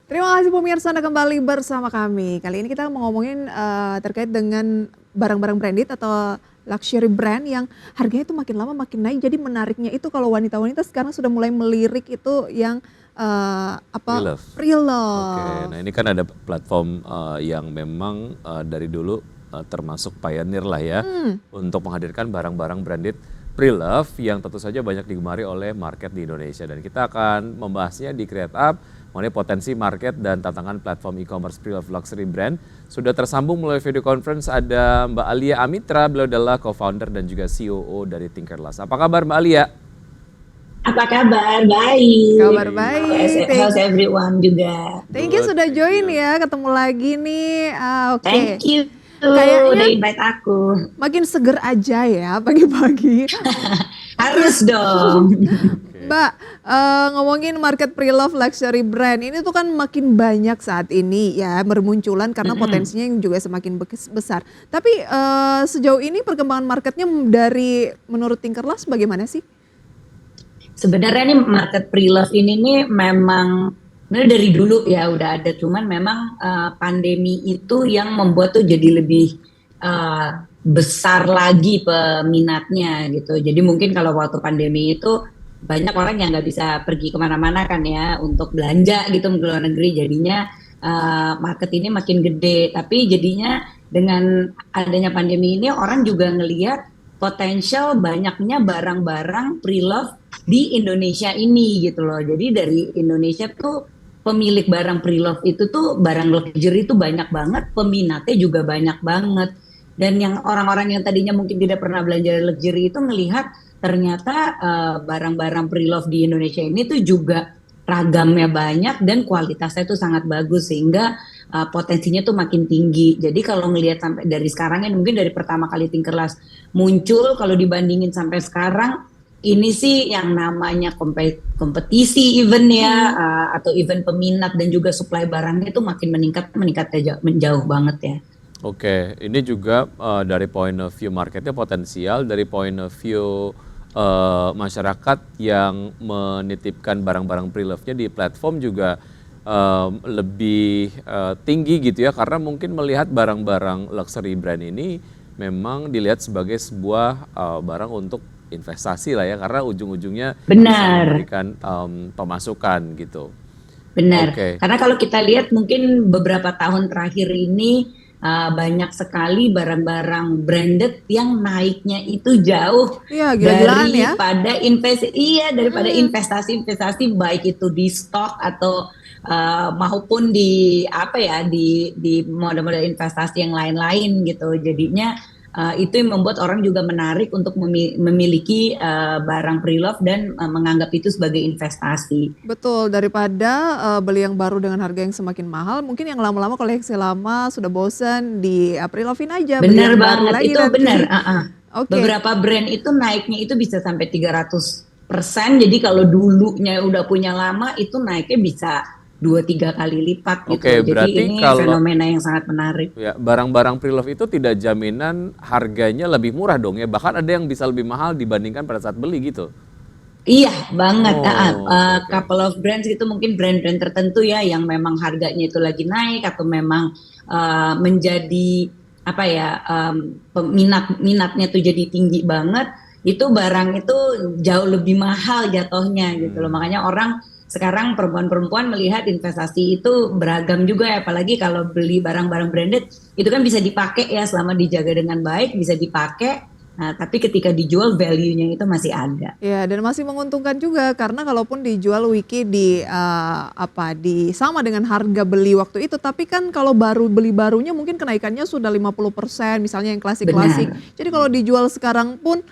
Terima kasih pemirsa Anda kembali bersama kami. Kali ini kita mau ngomongin terkait dengan barang-barang branded atau luxury brand yang harganya itu makin lama makin naik. Jadi menariknya itu kalau wanita-wanita sekarang sudah mulai melirik itu yang Pre-love. Oke, pre-love. nah ini kan ada platform yang memang dari dulu termasuk pioneer lah ya untuk menghadirkan barang-barang branded pre-love yang tentu saja banyak digemari oleh market di Indonesia. Dan kita akan membahasnya di Create Up mengenai potensi market dan tantangan platform e-commerce pre-love luxury brand. Sudah tersambung melalui video conference ada Mbak Alia Amitra, beliau adalah co-founder dan juga COO dari Tinkerlust. Apa kabar Mbak Alia? Apa kabar? Baik. Kabar How's, baik. how's everyone juga? Thank you Good, sudah thank join you. ya, ketemu lagi nih. Oke. Thank you Kayaknya udah invite aku. makin seger aja ya pagi-pagi. Harus dong. Mbak, ngomongin market pre-love luxury brand ini tuh kan makin banyak saat ini ya bermunculan karena potensinya yang juga semakin besar. Tapi sejauh ini perkembangan marketnya dari menurut Tinkerlust bagaimana sih? Sebenarnya nih market pre-love ini nih memang sebenarnya dari dulu ya udah ada, cuman memang pandemi itu yang membuat tuh jadi lebih besar lagi peminatnya gitu. Jadi mungkin kalau waktu pandemi itu banyak orang yang nggak bisa pergi kemana-mana kan ya untuk belanja gitu ke luar negeri, jadinya market ini makin gede. Tapi jadinya dengan adanya pandemi ini orang juga ngelihat potensial banyaknya barang-barang pre-love di Indonesia ini gitu loh. Jadi dari Indonesia tuh pemilik barang pre-love itu tuh barang luxury itu banyak banget, peminatnya juga banyak banget. Dan yang orang-orang yang tadinya mungkin tidak pernah belanja luxury itu melihat ternyata barang-barang pre-love di Indonesia ini tuh juga ragamnya banyak dan kualitasnya tuh sangat bagus sehingga potensinya tuh makin tinggi. Jadi kalau ngelihat sampai dari sekarang ya mungkin dari pertama kali Tinkerlust muncul kalau dibandingin sampai sekarang ini sih yang namanya kompetisi event ya atau event peminat dan juga supply barangnya itu makin meningkat menjauh banget ya. Oke, ini juga dari point of view marketnya potensial, dari point of view masyarakat yang menitipkan barang-barang pre-love-nya di platform juga lebih tinggi gitu ya, karena mungkin melihat barang-barang luxury brand ini memang dilihat sebagai sebuah barang untuk investasi lah ya, karena ujung-ujungnya bisa memberikan pemasukan gitu. Benar, Oke. karena kalau kita lihat mungkin beberapa tahun terakhir ini banyak sekali barang-barang branded yang naiknya itu jauh Iya, gila-gilaan ya. daripada investasi-investasi baik itu di stok atau maupun di apa ya di model-model investasi yang lain-lain gitu. Jadinya itu yang membuat orang juga menarik untuk memiliki barang pre-love dan menganggap itu sebagai investasi. Betul, daripada beli yang baru dengan harga yang semakin mahal, mungkin yang lama-lama koleksi lama sudah bosan di pre-love-in aja, beli Bener yang baru banget, lagi itu nanti. bener. Oke. Beberapa brand itu naiknya itu bisa sampai 300%. Jadi kalau dulunya udah punya lama, itu naiknya bisa 2-3 kali lipat gitu. Oke, Jadi berarti ini kalau fenomena yang sangat menarik. ya, barang-barang pre-love itu tidak jaminan harganya lebih murah dong ya. Bahkan ada yang bisa lebih mahal dibandingkan pada saat beli gitu. Iya banget. Oke. Couple of brands itu mungkin brand-brand tertentu ya yang memang harganya itu lagi naik atau memang menjadi apa ya minatnya tuh jadi tinggi banget. Itu barang itu jauh lebih mahal jatuhnya gitu loh. Makanya orang sekarang perempuan-perempuan melihat investasi itu beragam juga ya, apalagi kalau beli barang-barang branded itu kan bisa dipakai ya selama dijaga dengan baik bisa dipakai. Nah, tapi ketika dijual value-nya itu masih ada. Ya, dan masih menguntungkan juga karena kalaupun dijual Wiki di sama dengan harga beli waktu itu, tapi kan kalau baru beli barunya mungkin kenaikannya sudah 50% misalnya yang klasik-klasik. Benar. Jadi kalau dijual sekarang pun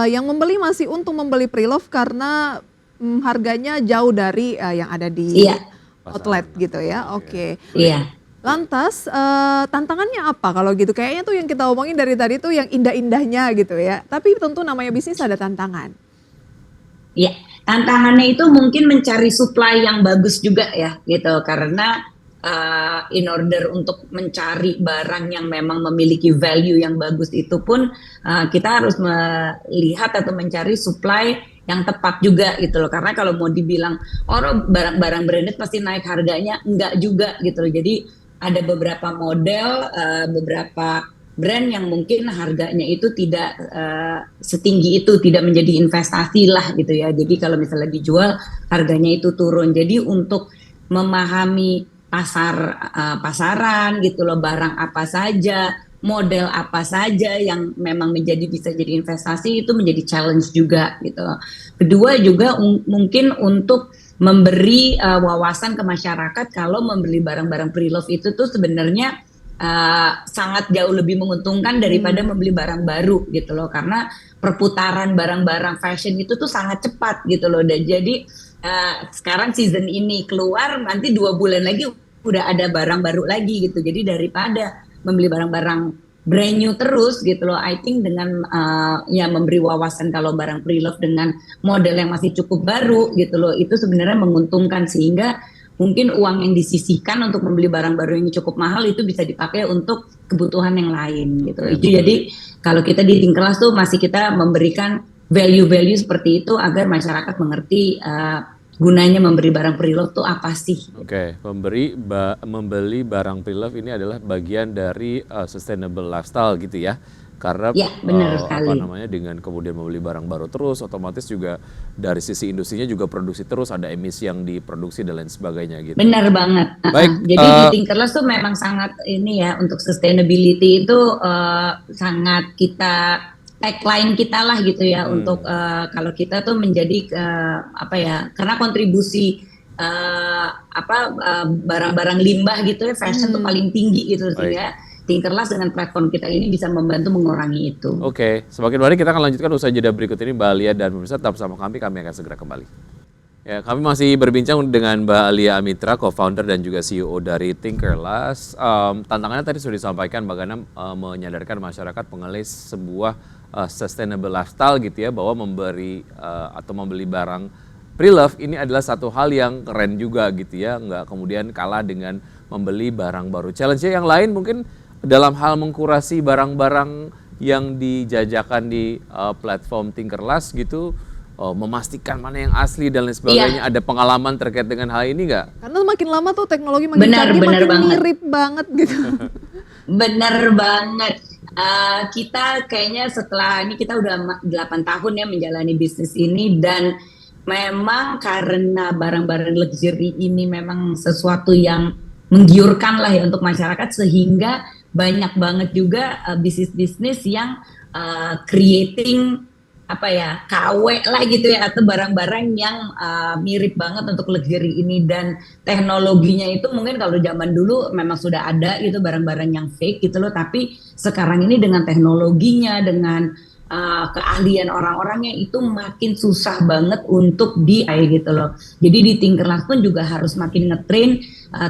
yang membeli masih untung membeli pre-love karena harganya jauh dari yang ada di Iya, outlet Pasaran. gitu ya. Oke. iya. Lantas tantangannya apa kalau gitu? Kayaknya tuh yang kita omongin dari tadi tuh yang indah-indahnya gitu ya. Tapi tentu namanya bisnis ada tantangan. Iya, tantangannya itu mungkin mencari supply yang bagus juga ya, gitu. Karena in order untuk mencari barang yang memang memiliki value yang bagus itu pun kita harus melihat atau mencari supply yang tepat juga gitu loh. Karena kalau mau dibilang orang barang-barang branded pasti naik harganya, enggak juga gitu loh. Jadi ada beberapa model, beberapa brand yang mungkin harganya itu tidak setinggi itu, tidak menjadi investasi lah gitu ya. Jadi kalau misalnya dijual harganya itu turun. Jadi untuk memahami pasaran gitu loh, barang apa saja, model apa saja yang memang bisa jadi investasi itu menjadi challenge juga gitu. Kedua juga mungkin untuk memberi wawasan ke masyarakat kalau membeli barang-barang pre-love itu tuh sebenarnya sangat jauh lebih menguntungkan daripada membeli barang baru gitu loh, karena perputaran barang-barang fashion itu tuh sangat cepat gitu loh. Dan jadi sekarang season ini keluar, nanti 2 bulan lagi udah ada barang baru lagi gitu. Jadi daripada membeli barang-barang brand new terus gitu loh, I think dengan ya memberi wawasan kalau barang pre-love dengan model yang masih cukup baru gitu loh, itu sebenarnya menguntungkan, sehingga mungkin uang yang disisihkan untuk membeli barang baru yang cukup mahal itu bisa dipakai untuk kebutuhan yang lain gitu. Itu jadi kalau kita di Tinkerlust tuh masih kita memberikan value-value seperti itu agar masyarakat mengerti gunanya memberi barang pre-love tuh apa sih? Oke, membeli barang pre-love ini adalah bagian dari sustainable lifestyle gitu ya. Karena Ya, benar sekali. dengan kemudian membeli barang baru terus, otomatis juga dari sisi industrinya juga produksi terus, ada emisi yang diproduksi dan lain sebagainya gitu. Benar banget. Baik, Jadi di Tinkerlust tuh memang sangat ini ya, untuk sustainability itu sangat kita tagline kita lah gitu ya, untuk kalau kita tuh menjadi apa ya, karena kontribusi barang-barang limbah gitu ya, fashion tuh paling tinggi gitu, sehingga Tinkerlust dengan platform kita ini bisa membantu mengurangi itu. Oke, semakin baik kita akan lanjutkan usai jeda berikut ini. Mbak Alia dan pemirsa tetap bersama kami akan segera kembali. Ya, kami masih berbincang dengan Mbak Alia Amitra, co-founder dan juga CEO dari Tinkerlust. Tantangannya tadi sudah disampaikan bagaimana menyadarkan masyarakat mengenai sebuah sustainable lifestyle gitu ya, bahwa memberi atau membeli barang pre-love ini adalah satu hal yang keren juga gitu ya, nggak kemudian kalah dengan membeli barang baru. Challenge-nya yang lain mungkin dalam hal mengkurasi barang-barang yang dijajakan di platform Tinkerlust gitu, memastikan mana yang asli dan lain sebagainya. Ada pengalaman terkait dengan hal ini nggak? Karena makin lama tuh teknologi makin canggih, makin mirip banget gitu. Bener banget. Kita kayaknya setelah ini kita udah 8 tahun ya menjalani bisnis ini, dan memang karena barang-barang luxury ini memang sesuatu yang menggiurkan lah ya untuk masyarakat, sehingga banyak banget juga bisnis-bisnis yang creating KW lah gitu ya, atau barang-barang yang mirip banget untuk luxury ini. Dan teknologinya itu mungkin kalau zaman dulu memang sudah ada gitu barang-barang yang fake gitu loh, tapi sekarang ini dengan teknologinya, dengan keahlian orang-orangnya itu makin susah banget untuk gitu loh. Jadi di Tinkerlust pun juga harus makin ngetrain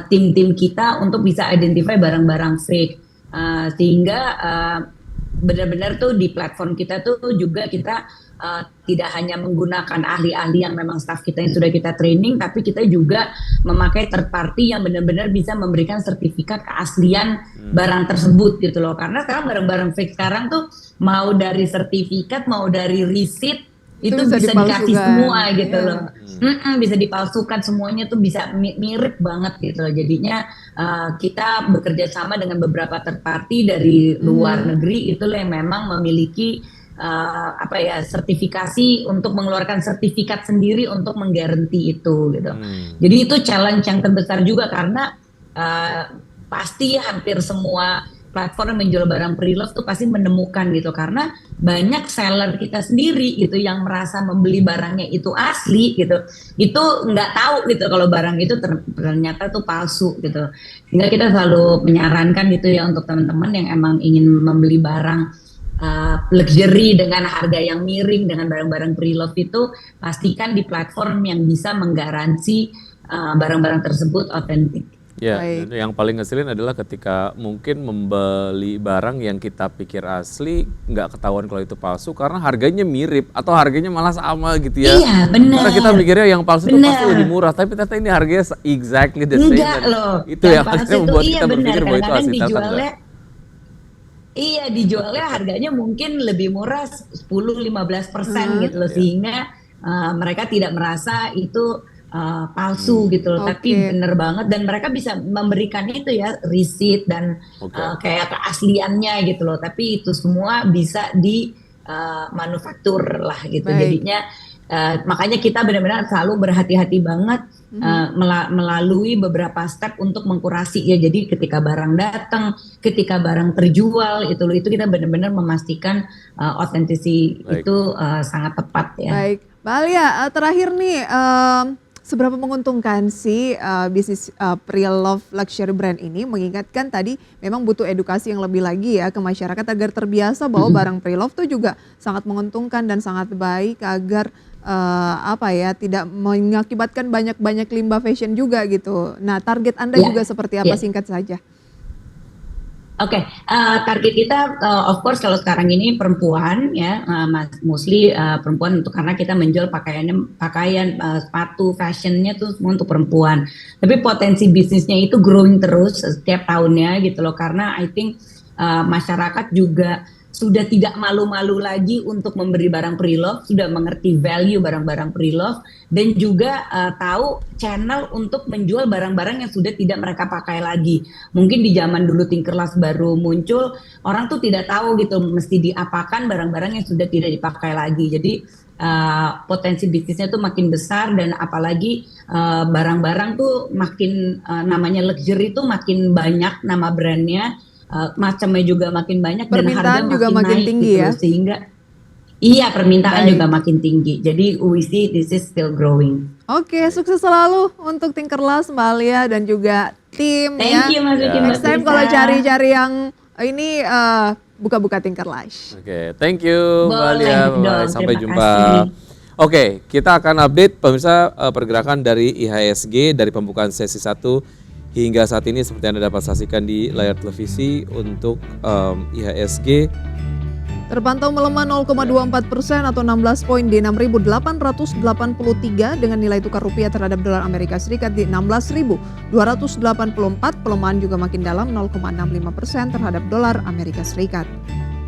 tim-tim kita untuk bisa identify barang-barang fake, sehingga benar-benar tuh di platform kita tuh juga kita tidak hanya menggunakan ahli-ahli yang memang staff kita yang sudah kita training, tapi kita juga memakai third party yang benar-benar bisa memberikan sertifikat keaslian barang tersebut gitu loh. Karena sekarang barang-barang fake sekarang tuh mau dari sertifikat, mau dari receipt itu bisa dikasih semua gitu loh. Bisa dipalsukan semuanya tuh, bisa mirip banget gitu loh. Jadinya kita bekerja sama dengan beberapa third party dari luar negeri itu yang memang memiliki sertifikasi untuk mengeluarkan sertifikat sendiri untuk menggaranti itu gitu. Jadi itu challenge yang terbesar juga, karena pasti hampir semua platform yang menjual barang pre-love tuh pasti menemukan gitu, karena banyak seller kita sendiri gitu yang merasa membeli barangnya itu asli gitu, itu nggak tahu gitu kalau barang itu ternyata tuh palsu gitu. Sehingga kita selalu menyarankan gitu ya untuk teman-teman yang emang ingin membeli barang luxury dengan harga yang miring dengan barang-barang pre-love itu, pastikan di platform yang bisa menggaransi barang-barang tersebut otentik. Ya, yang paling ngeselin adalah ketika mungkin membeli barang yang kita pikir asli, nggak ketahuan kalau itu palsu karena harganya mirip atau harganya malah sama gitu ya. Iya, benar. Karena kita mikirnya yang palsu itu pasti lebih murah, tapi ternyata ini harganya exactly the same. Enggak loh. Itu yang akhirnya membuat kita berpikir bahwa itu asli, ternyata enggak. Iya, dijualnya harganya mungkin lebih murah 10-15% gitu loh, sehingga mereka tidak merasa itu palsu gitu loh, tapi Oke. bener banget dan mereka bisa memberikan itu ya receipt dan Oke. kayak keasliannya gitu loh, tapi itu semua bisa di manufaktur lah gitu. Baik. Jadinya makanya kita benar-benar selalu berhati-hati banget melalui beberapa step untuk mengkurasi ya. Jadi ketika barang datang, ketika barang terjual itu kita benar-benar memastikan authenticity Baik. itu sangat tepat ya. Baik, Mbak Alia, terakhir nih, seberapa menguntungkan sih bisnis pre-love luxury brand ini? Mengingatkan tadi memang butuh edukasi yang lebih lagi ya ke masyarakat agar terbiasa bahwa barang pre-love tuh juga sangat menguntungkan dan sangat baik agar tidak mengakibatkan banyak-banyak limbah fashion juga gitu. Nah, target Anda Ya, juga seperti apa, ya. singkat saja? Oke, target kita of course kalau sekarang ini perempuan ya, mostly perempuan karena kita menjual pakaian, sepatu, fashionnya tuh semua untuk perempuan. Tapi potensi bisnisnya itu growing terus setiap tahunnya gitu loh, karena I think masyarakat juga sudah tidak malu-malu lagi untuk memberi barang pre-love, sudah mengerti value barang-barang pre-love dan juga tahu channel untuk menjual barang-barang yang sudah tidak mereka pakai lagi. Mungkin di zaman dulu Tinkerlust baru muncul, orang tuh tidak tahu gitu mesti diapakan barang-barang yang sudah tidak dipakai lagi. Jadi potensi bisnisnya tuh makin besar dan apalagi barang-barang tuh makin namanya luxury tuh makin banyak nama brandnya. Macamnya juga makin banyak dan harga Permintaan juga makin makin naik tinggi gitu ya? loh, sehingga iya permintaan Baik. juga makin tinggi. Jadi we see this is still growing. Oke, sukses selalu untuk Tinkerlust, Mbak Alia dan juga tim ya. Thank you Mas Vicky, Ya. Mbak Next time Prisa. kalau cari-cari yang ini buka-buka Tinkerlust. Oke, thank you Mbak Boleh Alia. dong, Bye-bye. Sampai terima jumpa. kasih. Oke, kita akan update pemirsa pergerakan dari IHSG dari pembukaan sesi 1 hingga saat ini seperti Anda dapat saksikan di layar televisi untuk IHSG. Terpantau melemah 0,24% atau 16 poin di 6.883 dengan nilai tukar rupiah terhadap dolar Amerika Serikat di 16.284. Pelemahan juga makin dalam 0,65% terhadap dolar Amerika Serikat.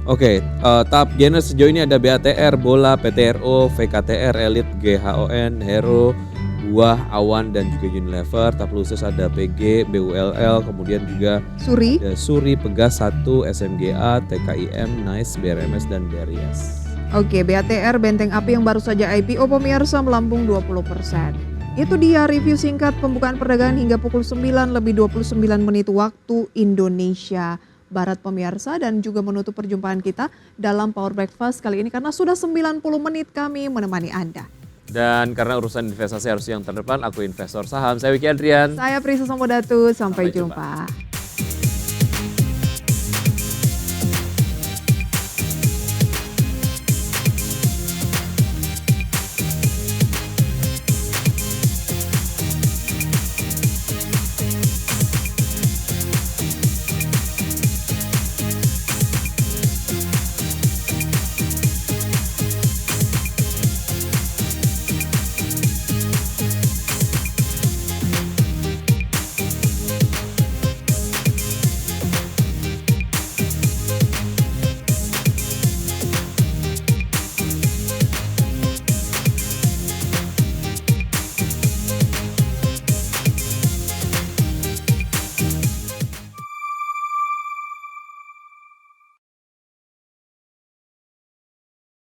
Oke, tahap gainer sejauh ini ada BATR, Bola, PTRO, VKTR, Elite, GHON, Hero, Buah, Awan, dan juga Unilever. Tahap khusus ada PG, BULL, kemudian juga Suri, ada Suri, Pegas 1, SMGA, TKIM, Nice, BRMS, dan BRIS. Oke, BATR Benteng Api yang baru saja IPO pemirsa melambung 20%. Itu dia review singkat pembukaan perdagangan hingga pukul 9:29 waktu Indonesia Barat pemirsa, dan juga menutup perjumpaan kita dalam Power Breakfast kali ini karena sudah 90 menit kami menemani Anda. Dan karena urusan investasi harus yang terdepan, aku investor saham. Saya Wiki Adrian. Saya Prisa Samodatu, sampai Sampai jumpa. jumpa.